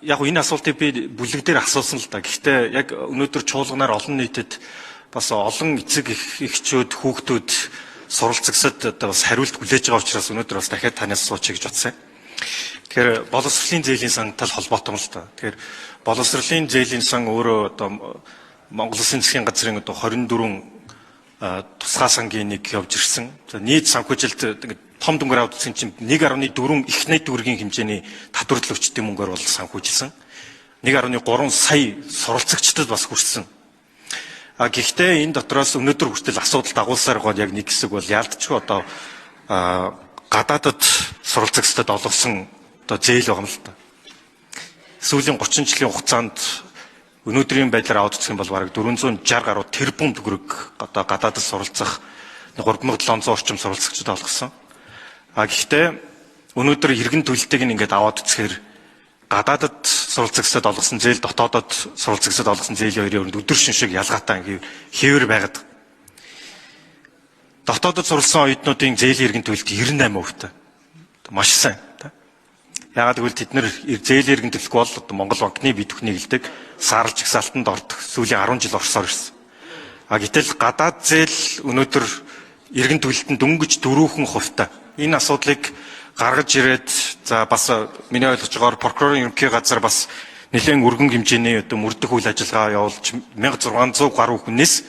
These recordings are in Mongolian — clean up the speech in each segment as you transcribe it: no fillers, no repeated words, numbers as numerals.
яг энэ асуултыг би бүлэг дээр асуусан л да. Гэхдээ яг өнөөдөр чуулганаар олон нийтэд бас олон эцэг эхчүүд, хүүхдүүд суралцагсад одоо бас хариулт хүлээж байгаа учраас өнөөдөр бас дахиад танаас асуучих гэж бодсон. Тэгэхээр боловсролын зээлийн сантай холбоотой юм л да. Тэгэхээр боловсролын зээлийн сан өөрөө одоо Монгол Улсын засгийн газрын одоо 24 тусгай сангийн нэг явж ирсэн. Нийт санхүүжилт том дүнгээр авдсан чинь 1.4 их найт төгрөгийн хэмжээний татвар төлөгчдийн мөнгөөр бол санхүүжилсэн. 1.3 сая суралцагчдад бас хүрсэн. Гэхдээ энэ дотроос өнөөдөр хүртэл асуудал дагуулсаар байгаа яг нэг хэсэг бол яалтчгүй одоо гадаадад суралцагчдад олгосон одоо зээл байгаа юм л та. Сүүлийн 30 жилийн хугацаанд өнөөдрийн байдлаар аваад үзэх юм бол бараг 460 гаруй тэрбум төгрөг одоо гадаадд суралцах 3700 орчим суралцагчдад олгосон. Гэхдээ өнөөдөр иргэн төлөлтийг ингээд аваад үзэхээр гадаадд суралцагчдад олгосон зээл дотоодод суралцагчдад олгосон зээлийн хоёрын өдөр шиншиг ялгаатай хэвээр байгаад. Дотоодод суралцсан оюутнуудын зээлийн иргэн төлөлт 98%-тай. Маш сайн. Яагаад гэвэл тэд нэр зээлийн иргэн төлөхгүй бол одоо Монгол банкны бие бүхнийг илдэг саарлж жагсаалтанд ордог. Сүүлийн 10 жил орсоор ирсэн. Гэтэл гадаад зээл өнөөдөр иргэн төлөлтөнд дөнгөж 4%. Энэ асуудлыг гаргаж ирээд за бас миний ойлгож байгаагаар прокурорын ерөнхий газар бас нэлээд өргөн хэмжээний одоо мөрдөх үйл ажиллагаа явуулж 1600 гаруй хүнээс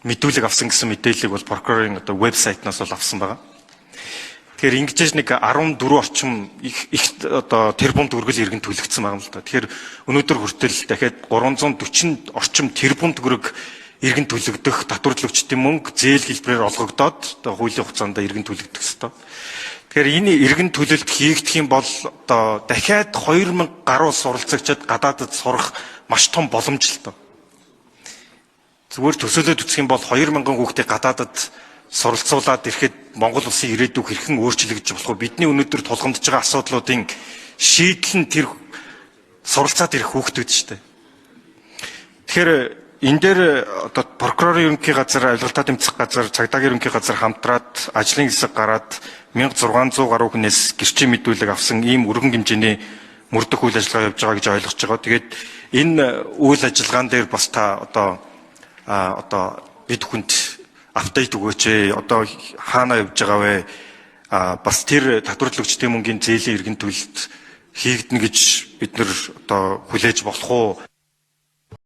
мэдүүлэг авсан гэсэн мэдээллийг бол прокурорын одоо вебсайтнаас бол авсан байгаа. Тэгэхээр ингэж нэг 14 орчим их одоо тэрбум төгрөг иргэн төлөгдсөн байгаа юм л да. Тэгэхээр өнөөдөр хүртэл дахиад 340 орчим тэрбум төгрөг иргэн төлөгдөх татвар төлөгчдийн мөнгө зээл хэлбэрээр олгогдоод одоо хуулийн хугацаанд иргэн төлөгдөх ёстой. Тэгэхээр энэ иргэн төлөлт хийгдэх юм бол одоо дахиад 2000 гаруй суралцагчид гадаадд сурах маш том боломж л тоо. Зүгээр төсөөлөд үзэх юм бол 2000 хүүхдийг гадаадд суралцуулаад ирэхэд Монгол улсын ирээдүйг хэрхэн өөрчлөгдөж болох вэ? Бидний өнөөдөр тулгамдж байгаа асуудлуудын шийдэл нь тэр суралцаад ирэх хүүхдүүд шүү дээ. Тэгэхээр энэ дээр одоо прокурорын ерөнхий газар, авилгалтаа тэмцэх газар, цагдаагийн ерөнхий газар хамтраад ажлын хэсэг гараад 1600 гаруй хүнээс гэрчийн мэдүүлэг авсан ийм өргөн хэмжээний мөрдөх үйл ажиллагаа явж байгаа гэж ойлгож байгаа. Тэгээд энэ үйл ажиллагаан дээр бас та одоо бид хүнд апдейт өгөөч. Одоо хаана явж байгаа вэ? Бас тэр татвар төлөгчдийн мөнгөний зээлийн иргэн төлөлт хийгдэнэ гэж бид нэр одоо хүлээж болох уу?